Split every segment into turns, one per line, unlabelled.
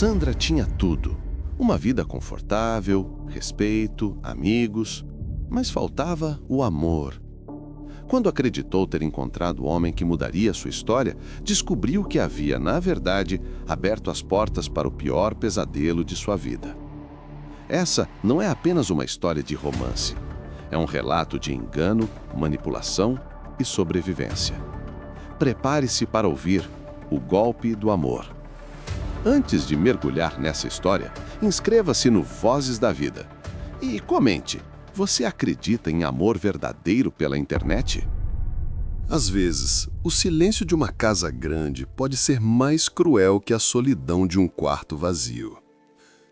Sandra tinha tudo. Uma vida confortável, respeito, amigos, mas faltava o amor. Quando acreditou ter encontrado o homem que mudaria sua história, descobriu que havia, na verdade, aberto as portas para o pior pesadelo de sua vida. Essa não é apenas uma história de romance. É um relato de engano, manipulação e sobrevivência. Prepare-se para ouvir O Golpe do Amor. Antes de mergulhar nessa história, inscreva-se no Vozes da Vida. E comente, você acredita em amor verdadeiro pela internet?
Às vezes, o silêncio de uma casa grande pode ser mais cruel que a solidão de um quarto vazio.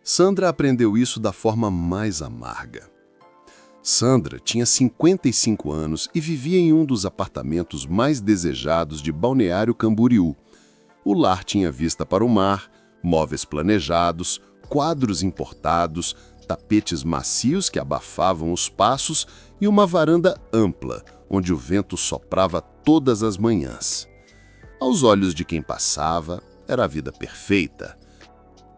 Sandra aprendeu isso da forma mais amarga. Sandra tinha 55 anos e vivia em um dos apartamentos mais desejados de Balneário Camboriú. O lar tinha vista para o mar, móveis planejados, quadros importados, tapetes macios que abafavam os passos e uma varanda ampla, onde o vento soprava todas as manhãs. Aos olhos de quem passava, era a vida perfeita.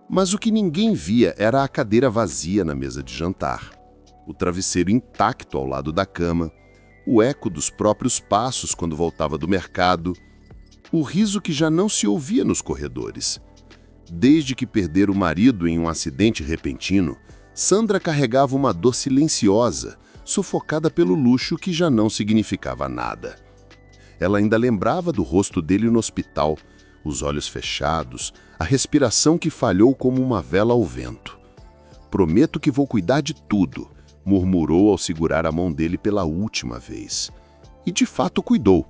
Mas o que ninguém via era a cadeira vazia na mesa de jantar, o travesseiro intacto ao lado da cama, o eco dos próprios passos quando voltava do mercado, o riso que já não se ouvia nos corredores. Desde que perdera o marido em um acidente repentino, Sandra carregava uma dor silenciosa, sufocada pelo luxo que já não significava nada. Ela ainda lembrava do rosto dele no hospital, os olhos fechados, a respiração que falhou como uma vela ao vento. "Prometo que vou cuidar de tudo", murmurou ao segurar a mão dele pela última vez. E de fato cuidou.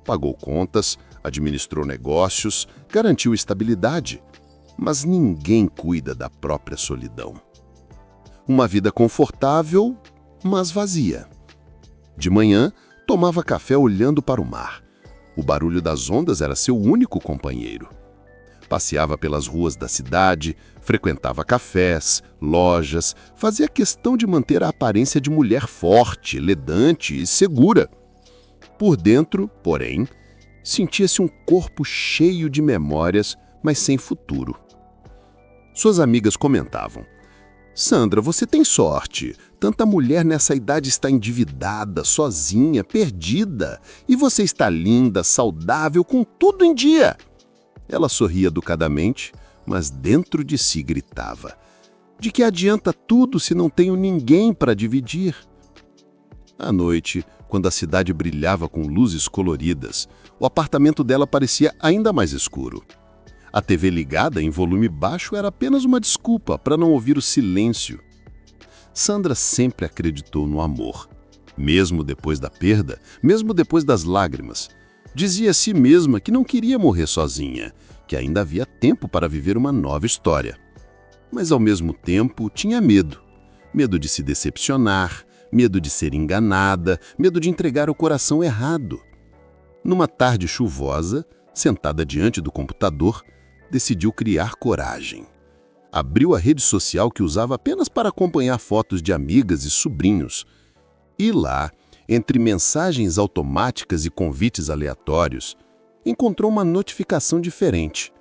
Pagou contas, administrou negócios, garantiu estabilidade. Mas ninguém cuida da própria solidão. Uma vida confortável, mas vazia. De manhã, tomava café olhando para o mar. O barulho das ondas era seu único companheiro. Passeava pelas ruas da cidade, frequentava cafés, lojas, fazia questão de manter a aparência de mulher forte, elegante e segura. Por dentro, porém, sentia-se um corpo cheio de memórias, mas sem futuro. Suas amigas comentavam: "Sandra, você tem sorte. Tanta mulher nessa idade está endividada, sozinha, perdida. E você está linda, saudável, com tudo em dia." Ela sorria educadamente, mas dentro de si gritava: "De que adianta tudo se não tenho ninguém para dividir?" À noite, quando a cidade brilhava com luzes coloridas, o apartamento dela parecia ainda mais escuro. A TV ligada em volume baixo era apenas uma desculpa para não ouvir o silêncio. Sandra sempre acreditou no amor. Mesmo depois da perda, mesmo depois das lágrimas. Dizia a si mesma que não queria morrer sozinha, que ainda havia tempo para viver uma nova história. Mas ao mesmo tempo tinha medo. Medo de se decepcionar, medo de ser enganada, medo de entregar o coração errado. Numa tarde chuvosa, sentada diante do computador, decidiu criar coragem. Abriu a rede social que usava apenas para acompanhar fotos de amigas e sobrinhos. E lá, entre mensagens automáticas e convites aleatórios, encontrou uma notificação diferente.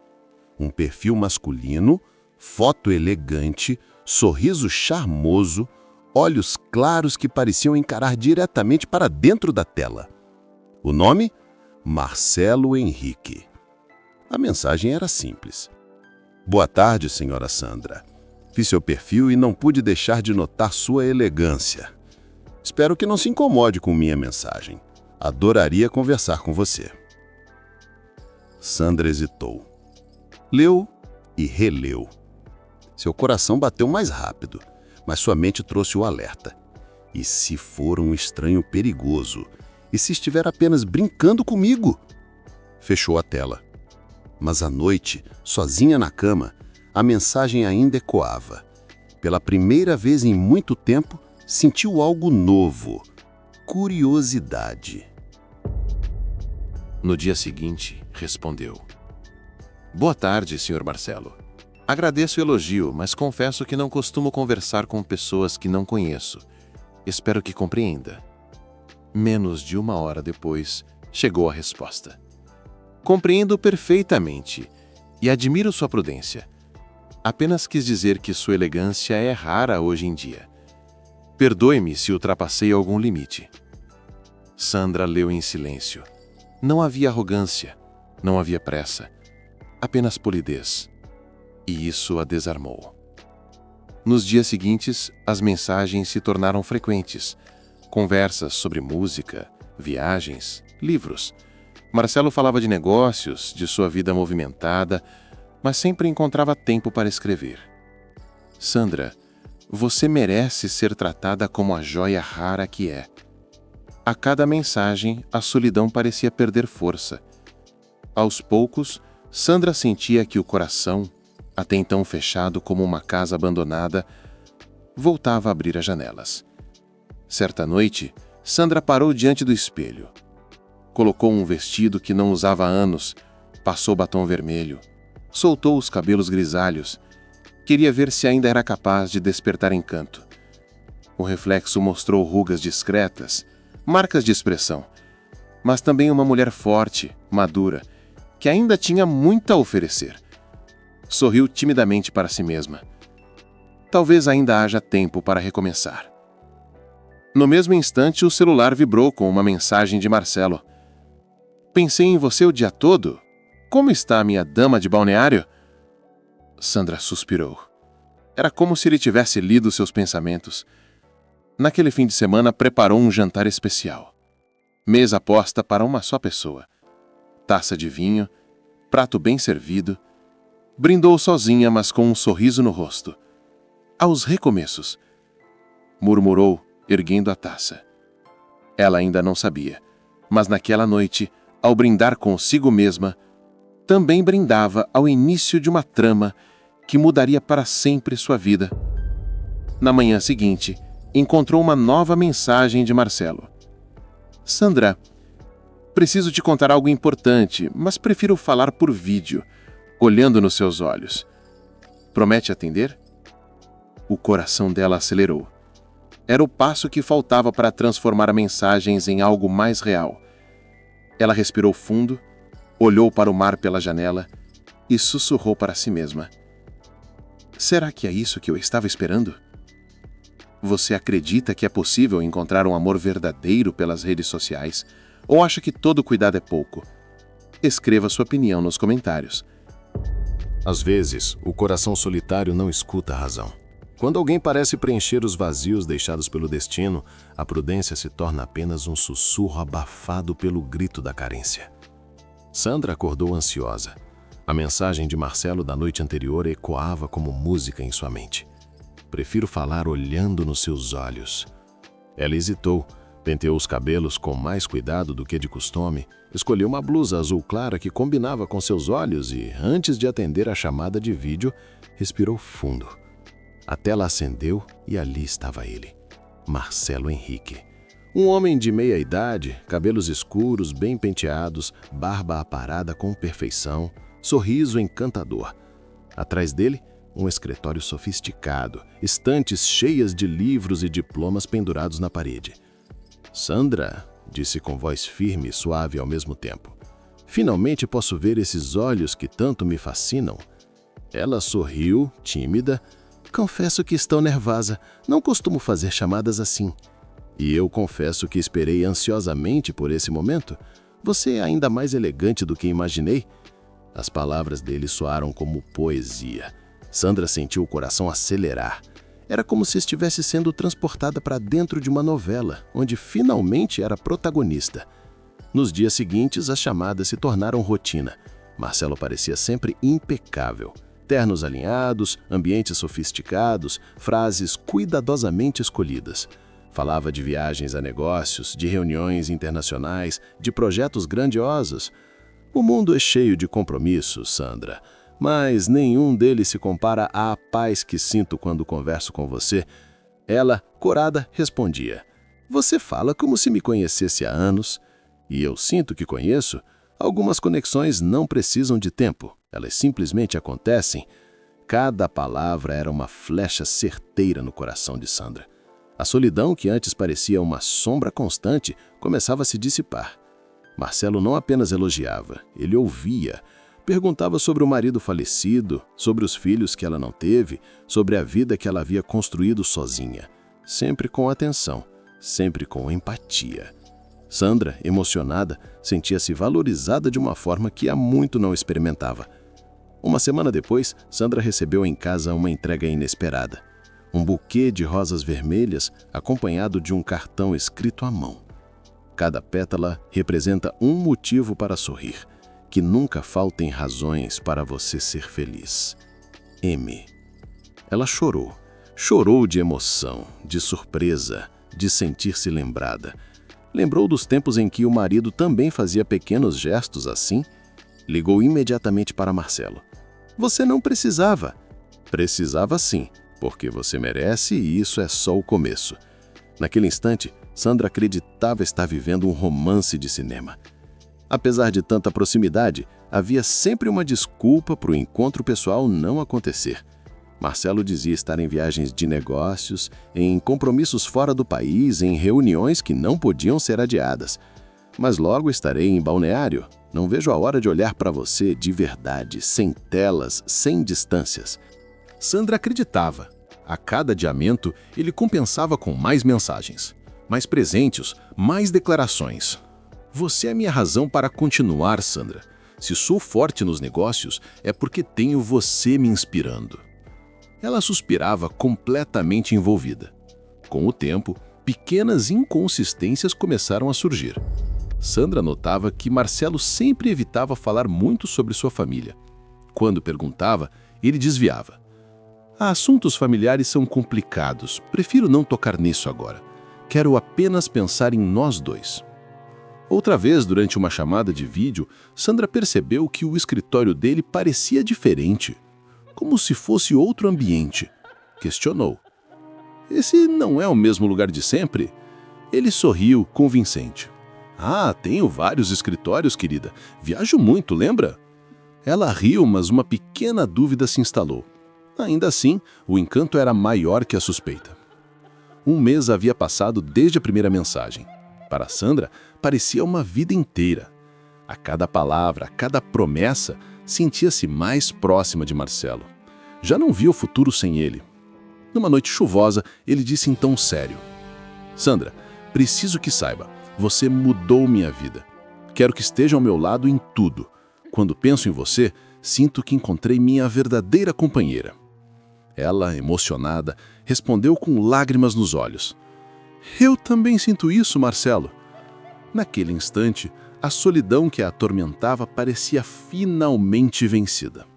Um perfil masculino, foto elegante, sorriso charmoso, olhos claros que pareciam encarar diretamente para dentro da tela. O nome? Marcelo Henrique. A mensagem era simples. "Boa tarde, senhora Sandra. Vi seu perfil e não pude deixar de notar sua elegância. Espero que não se incomode com minha mensagem. Adoraria conversar com você." Sandra hesitou. Leu e releu. Seu coração bateu mais rápido, mas sua mente trouxe o alerta. E se for um estranho perigoso? E se estiver apenas brincando comigo? Fechou a tela. Mas à noite, sozinha na cama, a mensagem ainda ecoava. Pela primeira vez em muito tempo, sentiu algo novo: curiosidade.
No dia seguinte, respondeu: "Boa tarde, Sr. Marcelo. Agradeço o elogio, mas confesso que não costumo conversar com pessoas que não conheço. Espero que compreenda." Menos de 1 hora depois, chegou a resposta: "Compreendo perfeitamente e admiro sua prudência. Apenas quis dizer que sua elegância é rara hoje em dia. Perdoe-me se ultrapassei algum limite. Sandra leu em silêncio. Não havia arrogância, não havia pressa, apenas polidez. E isso a desarmou. Nos dias seguintes, as mensagens se tornaram frequentes. Conversas sobre música, viagens, livros. Marcelo falava de negócios, de sua vida movimentada, mas sempre encontrava tempo para escrever. Sandra, você merece ser tratada como a joia rara que é. A cada mensagem, a solidão parecia perder força. Aos poucos, Sandra sentia que o coração, até então fechado como uma casa abandonada, voltava a abrir as janelas. Certa noite, Sandra parou diante do espelho. Colocou um vestido que não usava há anos, passou batom vermelho, soltou os cabelos grisalhos. Queria ver se ainda era capaz de despertar encanto. O reflexo mostrou rugas discretas, marcas de expressão, mas também uma mulher forte, madura, que ainda tinha muito a oferecer. Sorriu timidamente para si mesma. Talvez ainda haja tempo para recomeçar. No mesmo instante, o celular vibrou com uma mensagem de Marcelo. Pensei em você o dia todo? Como está a minha dama de balneário? Sandra suspirou. Era como se ele tivesse lido seus pensamentos. Naquele fim de semana, preparou um jantar especial. Mesa posta para uma só pessoa. Taça de vinho, prato bem servido. Brindou sozinha, mas com um sorriso no rosto. Aos recomeços, murmurou, erguendo a taça. Ela ainda não sabia, mas naquela noite, ao brindar consigo mesma, também brindava ao início de uma trama que mudaria para sempre sua vida. Na manhã seguinte, encontrou uma nova mensagem de Marcelo. Sandra, preciso te contar algo importante, mas prefiro falar por vídeo, olhando nos seus olhos. Promete atender? O coração dela acelerou. Era o passo que faltava para transformar mensagens em algo mais real. Ela respirou fundo, olhou para o mar pela janela e sussurrou para si mesma. Será que é isso que eu estava esperando? Você acredita que é possível encontrar um amor verdadeiro pelas redes sociais? Ou acha que todo cuidado é pouco? Escreva sua opinião nos comentários.
Às vezes, o coração solitário não escuta a razão. Quando alguém parece preencher os vazios deixados pelo destino, a prudência se torna apenas um sussurro abafado pelo grito da carência. Sandra acordou ansiosa. A mensagem de Marcelo da noite anterior ecoava como música em sua mente. Prefiro falar olhando nos seus olhos. Ela hesitou, penteou os cabelos com mais cuidado do que de costume, escolheu uma blusa azul clara que combinava com seus olhos e, antes de atender a chamada de vídeo, respirou fundo. A tela acendeu e ali estava ele, Marcelo Henrique. Um homem de meia idade, cabelos escuros, bem penteados, barba aparada com perfeição, sorriso encantador. Atrás dele, um escritório sofisticado, estantes cheias de livros e diplomas pendurados na parede. Sandra, disse com voz firme e suave ao mesmo tempo. Finalmente posso ver esses olhos que tanto me fascinam. Ela sorriu, tímida. Confesso que estou nervosa. Não costumo fazer chamadas assim. E eu confesso que esperei ansiosamente por esse momento. Você é ainda mais elegante do que imaginei. As palavras dele soaram como poesia. Sandra sentiu o coração acelerar. Era como se estivesse sendo transportada para dentro de uma novela, onde finalmente era protagonista. Nos dias seguintes, as chamadas se tornaram rotina. Marcelo parecia sempre impecável. Ternos alinhados, ambientes sofisticados, frases cuidadosamente escolhidas. Falava de viagens a negócios, de reuniões internacionais, de projetos grandiosos. O mundo é cheio de compromissos, Sandra. Mas nenhum deles se compara à paz que sinto quando converso com você. Ela, corada, respondia. Você fala como se me conhecesse há anos. E eu sinto que conheço. Algumas conexões não precisam de tempo. Elas simplesmente acontecem. Cada palavra era uma flecha certeira no coração de Sandra. A solidão, que antes parecia uma sombra constante, começava a se dissipar. Marcelo não apenas elogiava, ele ouvia. Perguntava sobre o marido falecido, sobre os filhos que ela não teve, sobre a vida que ela havia construído sozinha. Sempre com atenção, sempre com empatia. Sandra, emocionada, sentia-se valorizada de uma forma que há muito não experimentava. Uma semana depois, Sandra recebeu em casa uma entrega inesperada. Um buquê de rosas vermelhas acompanhado de um cartão escrito à mão. Cada pétala representa um motivo para sorrir. Que nunca faltem razões para você ser feliz. M. Ela chorou. Chorou de emoção, de surpresa, de sentir-se lembrada. Lembrou dos tempos em que o marido também fazia pequenos gestos assim. Ligou imediatamente para Marcelo. Você não precisava. Precisava sim, porque você merece e isso é só o começo. Naquele instante, Sandra acreditava estar vivendo um romance de cinema. Apesar de tanta proximidade, havia sempre uma desculpa para o encontro pessoal não acontecer. Marcelo dizia estar em viagens de negócios, em compromissos fora do país, em reuniões que não podiam ser adiadas. Mas logo estarei em Balneário. Não vejo a hora de olhar para você de verdade, sem telas, sem distâncias.
Sandra acreditava. A cada adiamento, ele compensava com mais mensagens, mais presentes, mais declarações. Você é minha razão para continuar, Sandra. Se sou forte nos negócios, é porque tenho você me inspirando. Ela suspirava completamente envolvida. Com o tempo, pequenas inconsistências começaram a surgir. Sandra notava que Marcelo sempre evitava falar muito sobre sua família. Quando perguntava, ele desviava. Assuntos familiares são complicados, prefiro não tocar nisso agora. Quero apenas pensar em nós dois. Outra vez, durante uma chamada de vídeo, Sandra percebeu que o escritório dele parecia diferente, como se fosse outro ambiente. Questionou. Esse não é o mesmo lugar de sempre? Ele sorriu, convincente. Ah, tenho vários escritórios, querida. Viajo muito, lembra? Ela riu, mas uma pequena dúvida se instalou. Ainda assim, o encanto era maior que a suspeita. Um mês havia passado desde a primeira mensagem. Para Sandra, parecia uma vida inteira. A cada palavra, a cada promessa, sentia-se mais próxima de Marcelo. Já não via o futuro sem ele. Numa noite chuvosa, ele disse em tom sério. Sandra, preciso que saiba, você mudou minha vida. Quero que esteja ao meu lado em tudo. Quando penso em você, sinto que encontrei minha verdadeira companheira. Ela, emocionada, respondeu com lágrimas nos olhos. Eu também sinto isso, Marcelo. Naquele instante, a solidão que a atormentava parecia finalmente vencida.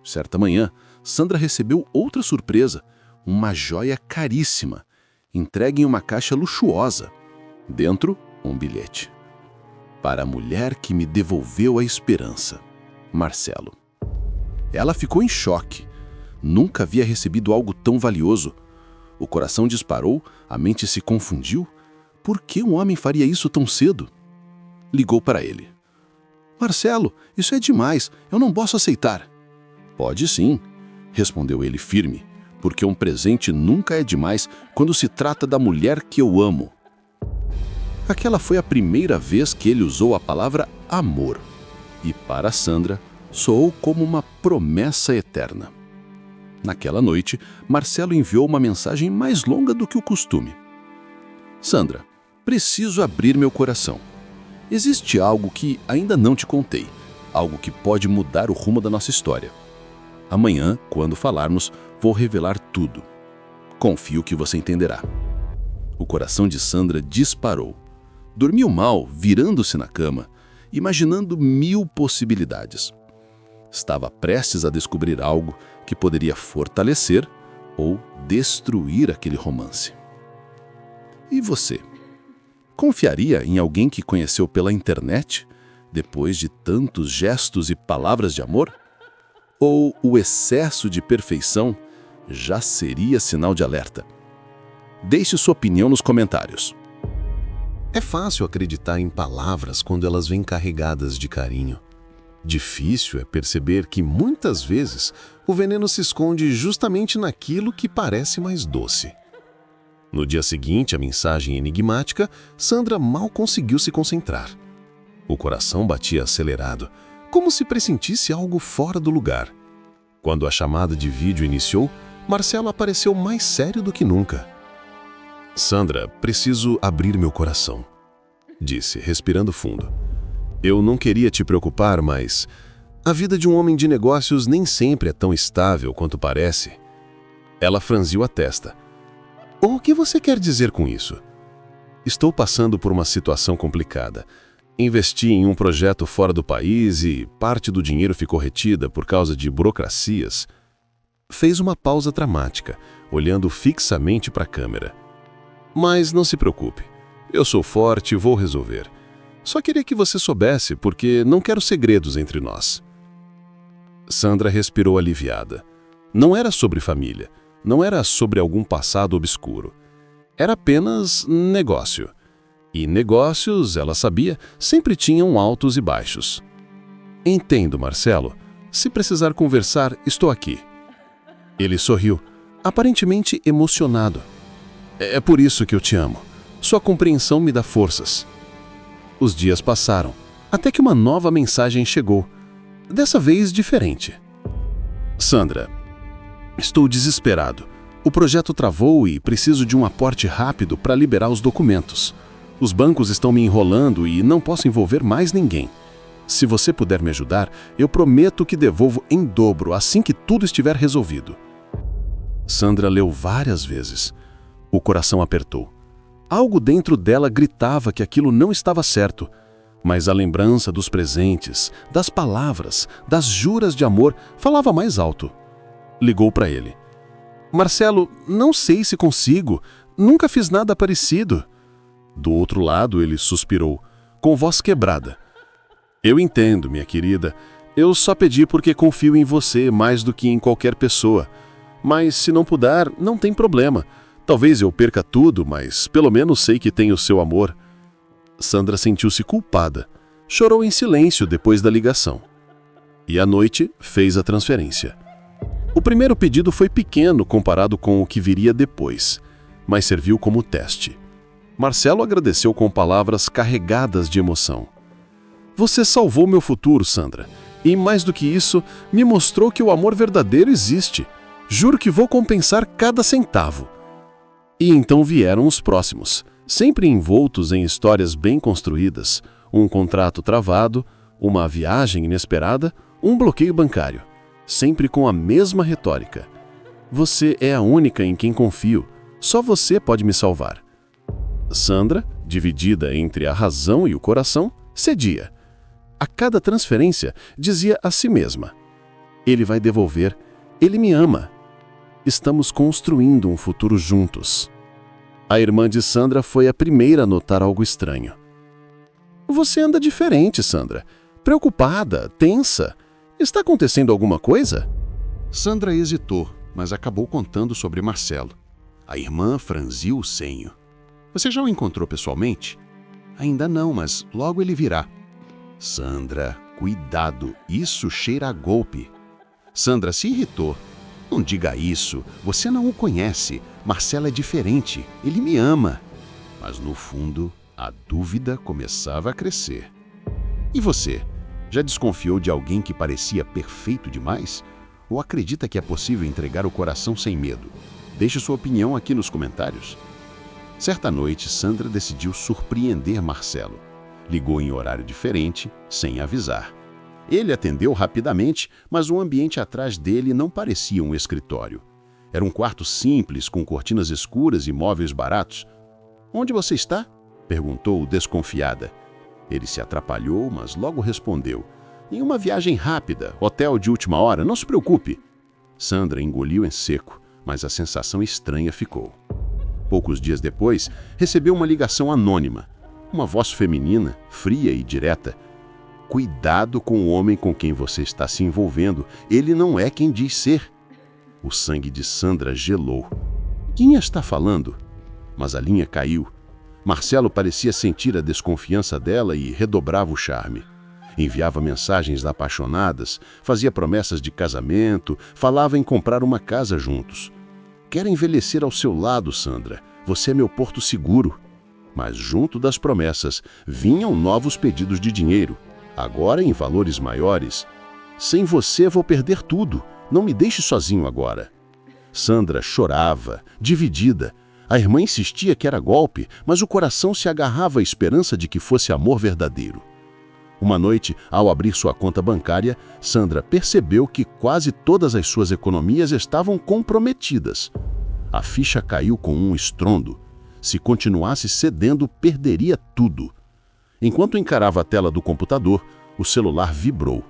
Certa manhã, Sandra recebeu outra surpresa, uma joia caríssima, entregue em uma caixa luxuosa. Dentro, um bilhete. Para a mulher que me devolveu a esperança, Marcelo. Ela ficou em choque. Nunca havia recebido algo tão valioso. O coração disparou, a mente se confundiu. Por que um homem faria isso tão cedo? Ligou para ele. Marcelo, isso é demais, eu não posso aceitar. Pode sim, respondeu ele firme, porque um presente nunca é demais quando se trata da mulher que eu amo. Aquela foi a primeira vez que ele usou a palavra amor. E para Sandra, soou como uma promessa eterna. Naquela noite, Marcelo enviou uma mensagem mais longa do que o costume. Sandra, preciso abrir meu coração. Existe algo que ainda não te contei, algo que pode mudar o rumo da nossa história. Amanhã, quando falarmos, vou revelar tudo. Confio que você entenderá. O coração de Sandra disparou. Dormiu mal, virando-se na cama, imaginando 1000 possibilidades. Estava prestes a descobrir algo que poderia fortalecer ou destruir aquele romance. E você? Confiaria em alguém que conheceu pela internet, depois de tantos gestos e palavras de amor? Ou o excesso de perfeição já seria sinal de alerta? Deixe sua opinião nos comentários.
É fácil acreditar em palavras quando elas vêm carregadas de carinho. Difícil é perceber que, muitas vezes, o veneno se esconde justamente naquilo que parece mais doce. No dia seguinte à mensagem enigmática, Sandra mal conseguiu se concentrar. O coração batia acelerado, como se pressentisse algo fora do lugar. Quando a chamada de vídeo iniciou, Marcelo apareceu mais sério do que nunca. Sandra, preciso abrir meu coração, disse, respirando fundo. Eu não queria te preocupar, mas a vida de um homem de negócios nem sempre é tão estável quanto parece. Ela franziu a testa. O que você quer dizer com isso? Estou passando por uma situação complicada. Investi em um projeto fora do país e parte do dinheiro ficou retida por causa de burocracias. Fez uma pausa dramática, olhando fixamente para a câmera. Mas não se preocupe. Eu sou forte e vou resolver. Só queria que você soubesse, porque não quero segredos entre nós. Sandra respirou aliviada. Não era sobre família. Não era sobre algum passado obscuro. Era apenas negócio. E negócios, ela sabia, sempre tinham altos e baixos. Entendo, Marcelo. Se precisar conversar, estou aqui. Ele sorriu, aparentemente emocionado. É por isso que eu te amo. Sua compreensão me dá forças. Os dias passaram, até que uma nova mensagem chegou. Dessa vez diferente. Sandra, estou desesperado. O projeto travou e preciso de um aporte rápido para liberar os documentos. Os bancos estão me enrolando e não posso envolver mais ninguém. Se você puder me ajudar, eu prometo que devolvo em dobro assim que tudo estiver resolvido. Sandra leu várias vezes. O coração apertou. Algo dentro dela gritava que aquilo não estava certo, mas a lembrança dos presentes, das palavras, das juras de amor falava mais alto. Ligou para ele. Marcelo, não sei se consigo. Nunca fiz nada parecido. Do outro lado, ele suspirou, com voz quebrada. Eu entendo, minha querida. Eu só pedi porque confio em você mais do que em qualquer pessoa. Mas se não puder, não tem problema. Talvez eu perca tudo, mas pelo menos sei que tenho seu amor. Sandra sentiu-se culpada. Chorou em silêncio depois da ligação. E à noite fez a transferência. O primeiro pedido foi pequeno comparado com o que viria depois, mas serviu como teste. Marcelo agradeceu com palavras carregadas de emoção. Você salvou meu futuro, Sandra. E mais do que isso, me mostrou que o amor verdadeiro existe. Juro que vou compensar cada centavo. E então vieram os próximos, sempre envoltos em histórias bem construídas, um contrato travado, uma viagem inesperada, um bloqueio bancário, sempre com a mesma retórica. Você é a única em quem confio, só você pode me salvar. Sandra, dividida entre a razão e o coração, cedia. A cada transferência dizia a si mesma: ele vai devolver, ele me ama. Estamos construindo um futuro juntos. A irmã de Sandra foi a primeira a notar algo estranho. Você anda diferente, Sandra. Preocupada, tensa. Está acontecendo alguma coisa?
Sandra hesitou, mas acabou contando sobre Marcelo. A irmã franziu o senho. Você já o encontrou pessoalmente? Ainda não, mas logo ele virá. Sandra, cuidado, isso cheira a golpe. Sandra se irritou. Não diga isso, você não o conhece. Marcelo é diferente, ele me ama. Mas no fundo, a dúvida começava a crescer. E você? Já desconfiou de alguém que parecia perfeito demais? Ou acredita que é possível entregar o coração sem medo? Deixe sua opinião aqui nos comentários. Certa noite, Sandra decidiu surpreender Marcelo. Ligou em horário diferente, sem avisar. Ele atendeu rapidamente, mas o ambiente atrás dele não parecia um escritório. Era um quarto simples, com cortinas escuras e móveis baratos. Onde você está? Perguntou desconfiada. Ele se atrapalhou, mas logo respondeu. Em uma viagem rápida, hotel de última hora, não se preocupe. Sandra engoliu em seco, mas a sensação estranha ficou. Poucos dias depois, recebeu uma ligação anônima. Uma voz feminina, fria e direta. Cuidado com o homem com quem você está se envolvendo. Ele não é quem diz ser. O sangue de Sandra gelou. Quem está falando? Mas a linha caiu. Marcelo parecia sentir a desconfiança dela e redobrava o charme. Enviava mensagens apaixonadas, fazia promessas de casamento, falava em comprar uma casa juntos. Quero envelhecer ao seu lado, Sandra. Você é meu porto seguro. Mas junto das promessas vinham novos pedidos de dinheiro.
agora em valores maiores. Sem você vou perder tudo. Não me deixe sozinho agora. Sandra chorava, dividida. A irmã insistia que era golpe, mas o coração se agarrava à esperança de que fosse amor verdadeiro. Uma noite, ao abrir sua conta bancária, Sandra percebeu que quase todas as suas economias estavam comprometidas. A ficha caiu com um estrondo. Se continuasse cedendo, perderia tudo. Enquanto encarava a tela do computador, o celular vibrou.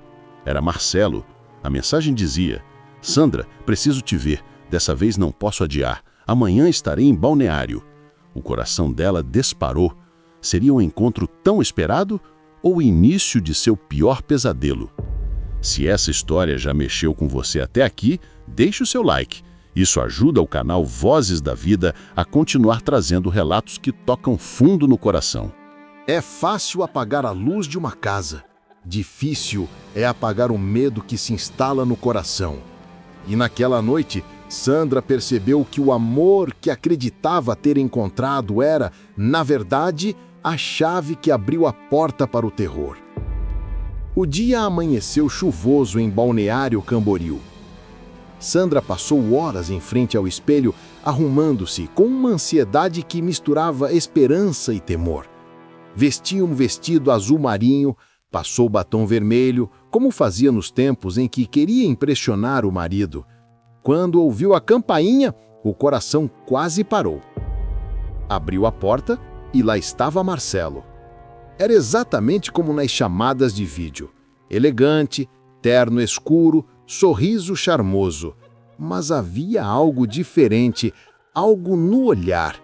Era Marcelo. A mensagem dizia: Sandra, preciso te ver. Dessa vez não posso adiar. Amanhã estarei em Balneário. O coração dela disparou. Seria um encontro tão esperado ou o início de seu pior pesadelo? Se essa história já mexeu com você até aqui, deixe o seu like. Isso ajuda o canal Vozes da Vida a continuar trazendo relatos que tocam fundo no coração.
É fácil apagar a luz de uma casa. Difícil é apagar o medo que se instala no coração. E naquela noite, Sandra percebeu que o amor que acreditava ter encontrado era, na verdade, a chave que abriu a porta para o terror. O dia amanheceu chuvoso em Balneário Camboriú. Sandra passou horas em frente ao espelho, arrumando-se com uma ansiedade que misturava esperança e temor. Vestia um vestido azul marinho, passou batom vermelho, como fazia nos tempos em que queria impressionar o marido. Quando ouviu a campainha, o coração quase parou. Abriu a porta e lá estava Marcelo. Era exatamente como nas chamadas de vídeo. Elegante, terno escuro, sorriso charmoso. Mas havia algo diferente, algo no olhar.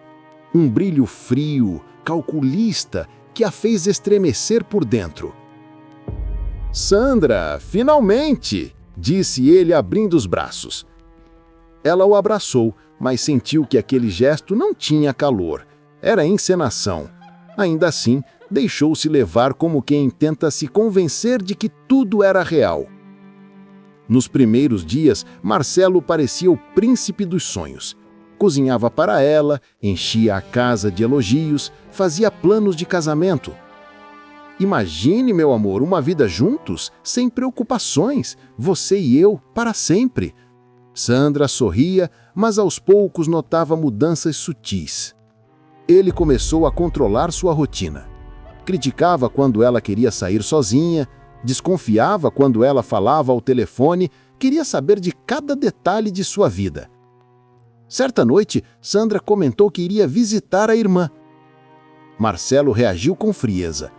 Um brilho frio, calculista, que a fez estremecer por dentro. "Sandra, finalmente!" disse ele abrindo os braços. Ela o abraçou, mas sentiu que aquele gesto não tinha calor. Era encenação. Ainda assim, deixou-se levar como quem tenta se convencer de que tudo era real. Nos primeiros dias, Marcelo parecia o príncipe dos sonhos. Cozinhava para ela, enchia a casa de elogios, fazia planos de casamento. "Imagine, meu amor, uma vida juntos, sem preocupações, você e eu, para sempre." Sandra sorria, mas aos poucos notava mudanças sutis. Ele começou a controlar sua rotina. Criticava quando ela queria sair sozinha, desconfiava quando ela falava ao telefone, queria saber de cada detalhe de sua vida. Certa noite, Sandra comentou que iria visitar a irmã. Marcelo reagiu com frieza.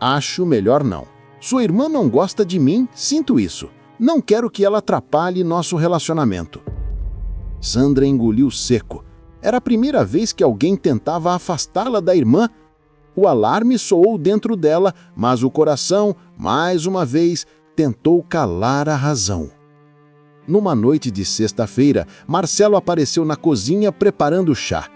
"Acho melhor não. Sua irmã não gosta de mim, sinto isso. Não quero que ela atrapalhe nosso relacionamento." Sandra engoliu seco. Era a primeira vez que alguém tentava afastá-la da irmã. O alarme soou dentro dela, mas o coração, mais uma vez, tentou calar a razão. Numa noite de sexta-feira, Marcelo apareceu na cozinha preparando chá.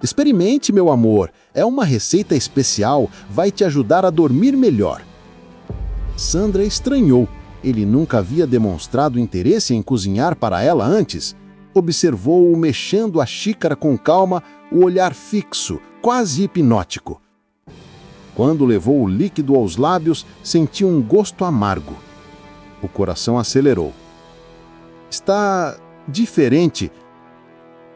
"Experimente, meu amor. É uma receita especial, vai te ajudar a dormir melhor." Sandra estranhou. Ele nunca havia demonstrado interesse em cozinhar para ela antes. Observou-o mexendo a xícara com calma, o olhar fixo, quase hipnótico. Quando levou o líquido aos lábios, sentiu um gosto amargo. O coração acelerou. "Está diferente."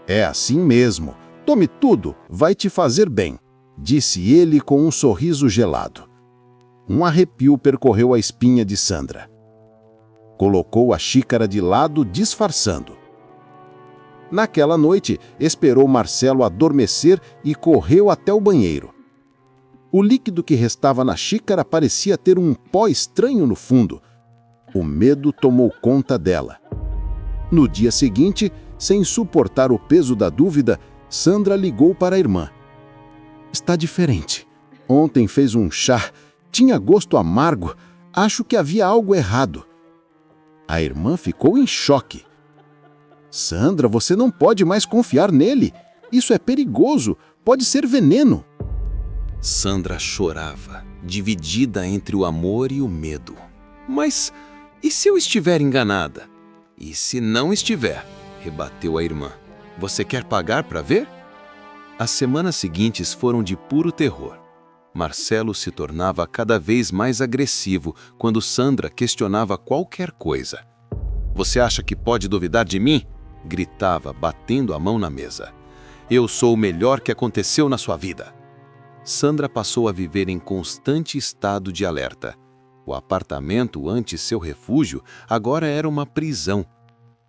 "É assim mesmo. Tome tudo, vai te fazer bem", disse ele com um sorriso gelado. Um arrepio percorreu a espinha de Sandra. Colocou a xícara de lado, disfarçando. Naquela noite, esperou Marcelo adormecer e correu até o banheiro. O líquido que restava na xícara parecia ter um pó estranho no fundo. O medo tomou conta dela. No dia seguinte, sem suportar o peso da dúvida, Sandra ligou para a irmã. "Está diferente. Ontem fez um chá, tinha gosto amargo, acho que havia algo errado." A irmã ficou em choque. "Sandra, você não pode mais confiar nele. Isso é perigoso, pode ser veneno."
Sandra chorava, dividida entre o amor e o medo. "Mas e se eu estiver enganada?" "E se não estiver?" rebateu a irmã. "Você quer pagar para ver?" As semanas seguintes foram de puro terror. Marcelo se tornava cada vez mais agressivo quando Sandra questionava qualquer coisa. "Você acha que pode duvidar de mim?" gritava, batendo a mão na mesa. "Eu sou o melhor que aconteceu na sua vida." Sandra passou a viver em constante estado de alerta. O apartamento, antes seu refúgio, agora era uma prisão.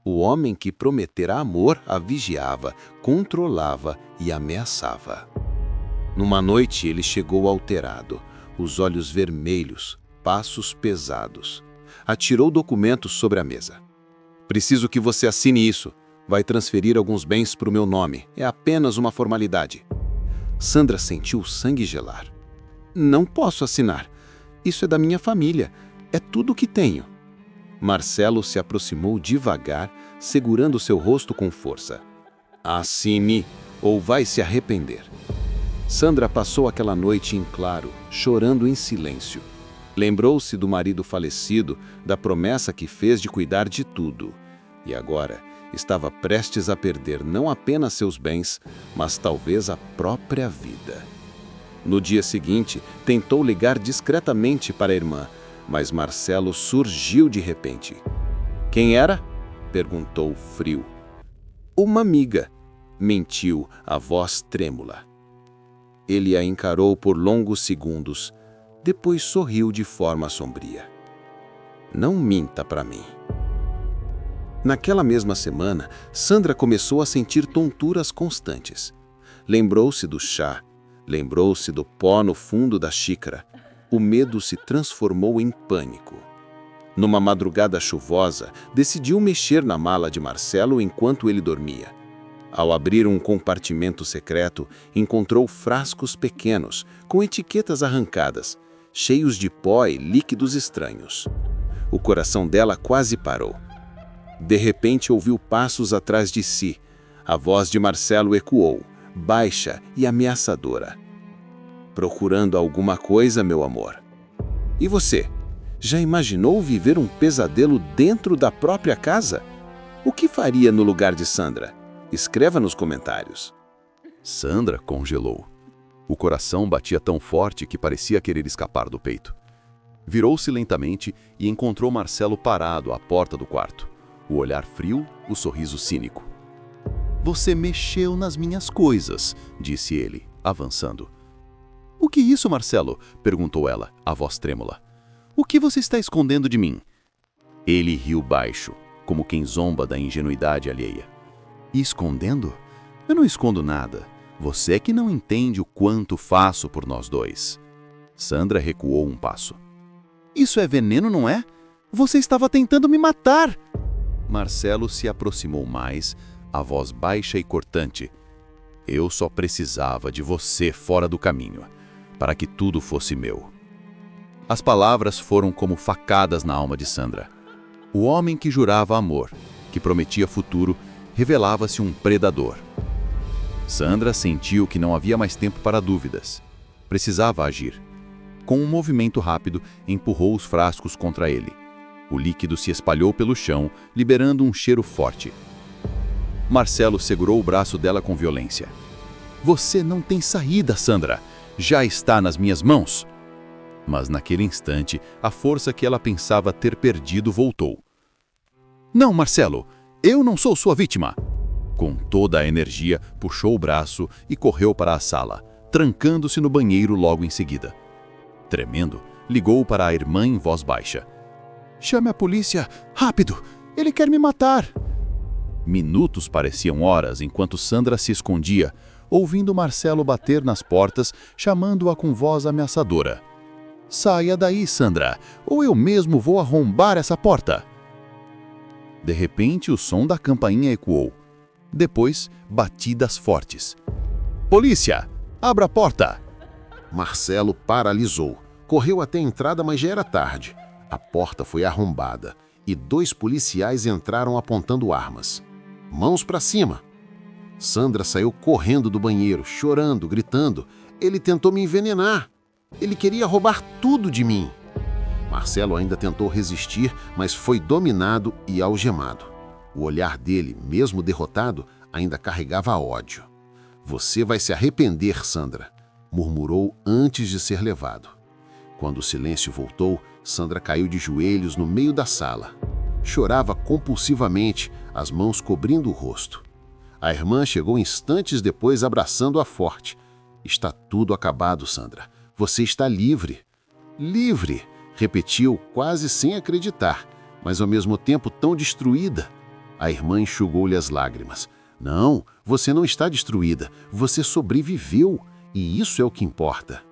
O homem que prometera amor a vigiava, controlava e ameaçava. Numa noite ele chegou alterado, os olhos vermelhos, passos pesados. Atirou documentos sobre a mesa. "Preciso que você assine isso. Vai transferir alguns bens para o meu nome. É apenas uma formalidade." Sandra sentiu o sangue gelar. "Não posso assinar. Isso é da minha família. É tudo o que tenho." Marcelo se aproximou devagar, segurando seu rosto com força. "Assine, ou vai se arrepender." Sandra passou aquela noite em claro, chorando em silêncio. Lembrou-se do marido falecido, da promessa que fez de cuidar de tudo. E agora estava prestes a perder não apenas seus bens, mas talvez a própria vida. No dia seguinte, tentou ligar discretamente para a irmã, mas Marcelo surgiu de repente. "Quem era?" perguntou frio. "Uma amiga", mentiu, a voz trêmula. Ele a encarou por longos segundos, depois sorriu de forma sombria. "Não minta para mim." Naquela mesma semana, Sandra começou a sentir tonturas constantes. Lembrou-se do chá, lembrou-se do pó no fundo da xícara. O medo se transformou em pânico. Numa madrugada chuvosa, decidiu mexer na mala de Marcelo enquanto ele dormia. Ao abrir um compartimento secreto, encontrou frascos pequenos, com etiquetas arrancadas, cheios de pó e líquidos estranhos. O coração dela quase parou. De repente ouviu passos atrás de si. A voz de Marcelo ecoou, baixa e ameaçadora. "Procurando alguma coisa, meu amor? E você? Já imaginou viver um pesadelo dentro da própria casa? O que faria no lugar de Sandra? Escreva nos comentários."
Sandra congelou. O coração batia tão forte que parecia querer escapar do peito. Virou-se lentamente e encontrou Marcelo parado à porta do quarto. O olhar frio, o sorriso cínico. "Você mexeu nas minhas coisas", disse ele, avançando. "O que é isso, Marcelo?" perguntou ela, a voz trêmula. "O que você está escondendo de mim?" Ele riu baixo, como quem zomba da ingenuidade alheia. "Escondendo? Eu não escondo nada. Você é que não entende o quanto faço por nós dois." Sandra recuou um passo. "Isso é veneno, não é? Você estava tentando me matar!" Marcelo se aproximou mais, a voz baixa e cortante. "Eu só precisava de você fora do caminho, para que tudo fosse meu." As palavras foram como facadas na alma de Sandra. O homem que jurava amor, que prometia futuro, revelava-se um predador. Sandra sentiu que não havia mais tempo para dúvidas. Precisava agir. Com um movimento rápido, empurrou os frascos contra ele. O líquido se espalhou pelo chão, liberando um cheiro forte. Marcelo segurou o braço dela com violência. "Você não tem saída, Sandra. Já está nas minhas mãos." Mas naquele instante, a força que ela pensava ter perdido voltou. "Não, Marcelo, eu não sou sua vítima." Com toda a energia, puxou o braço e correu para a sala, trancando-se no banheiro logo em seguida. Tremendo, ligou para a irmã em voz baixa. "Chame a polícia! Rápido! Ele quer me matar!" Minutos pareciam horas enquanto Sandra se escondia, ouvindo Marcelo bater nas portas, chamando-a com voz ameaçadora. "Saia daí, Sandra, ou eu mesmo vou arrombar essa porta!" De repente, o som da campainha ecoou. Depois, batidas fortes. "Polícia! Abra a porta!"
Marcelo paralisou. Correu até a entrada, mas já era tarde. A porta foi arrombada e 2 policiais entraram apontando armas. "Mãos para cima!" Sandra saiu correndo do banheiro, chorando, gritando. "Ele tentou me envenenar! Ele queria roubar tudo de mim!" Marcelo ainda tentou resistir, mas foi dominado e algemado. O olhar dele, mesmo derrotado, ainda carregava ódio. "Você vai se arrepender, Sandra.
murmurou antes de ser levado. Quando o silêncio voltou, Sandra caiu de joelhos no meio da sala. Chorava compulsivamente, as mãos cobrindo o rosto. A irmã chegou instantes depois abraçando-a forte. Está tudo acabado, Sandra. Você está livre. Livre, repetiu quase sem acreditar, mas ao mesmo tempo tão destruída. A irmã enxugou-lhe as lágrimas. Não, você não está destruída. Você sobreviveu, e isso é o que importa.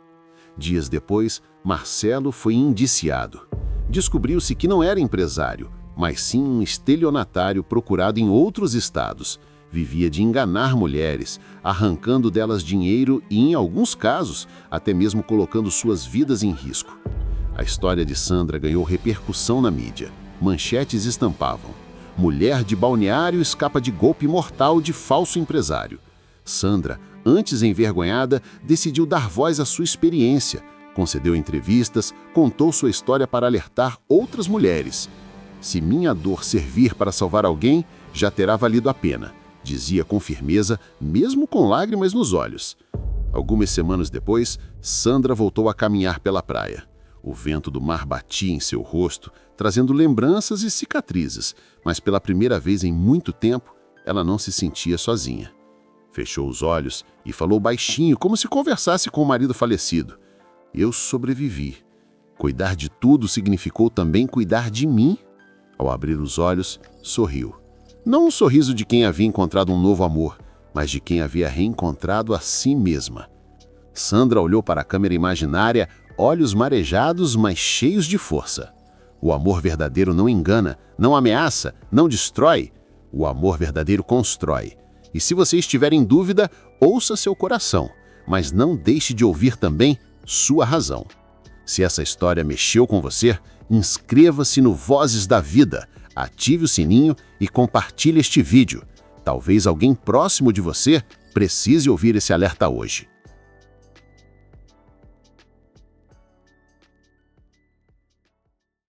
Dias depois, Marcelo foi indiciado. Descobriu-se que não era empresário, mas sim um estelionatário procurado em outros estados. Vivia de enganar mulheres, arrancando delas dinheiro e, em alguns casos, até mesmo colocando suas vidas em risco. A história de Sandra ganhou repercussão na mídia. Manchetes estampavam: mulher de balneário escapa de golpe mortal de falso empresário. Sandra, antes envergonhada, decidiu dar voz à sua experiência. Concedeu entrevistas, contou sua história para alertar outras mulheres. Se minha dor servir para salvar alguém, já terá valido a pena, dizia com firmeza, mesmo com lágrimas nos olhos. Algumas semanas depois, Sandra voltou a caminhar pela praia. O vento do mar batia em seu rosto, trazendo lembranças e cicatrizes, mas pela primeira vez em muito tempo, ela não se sentia sozinha. Fechou os olhos e falou baixinho, como se conversasse com o marido falecido. Eu sobrevivi. Cuidar de tudo significou também cuidar de mim. Ao abrir os olhos, sorriu. Não um sorriso de quem havia encontrado um novo amor, mas de quem havia reencontrado a si mesma. Sandra olhou para a câmera imaginária, olhos marejados, mas cheios de força. O amor verdadeiro não engana, não ameaça, não destrói. O amor verdadeiro constrói. E se você estiver em dúvida, ouça seu coração, mas não deixe de ouvir também sua razão. Se essa história mexeu com você, inscreva-se no Vozes da Vida, ative o sininho e compartilhe este vídeo. Talvez alguém próximo de você precise ouvir esse alerta hoje.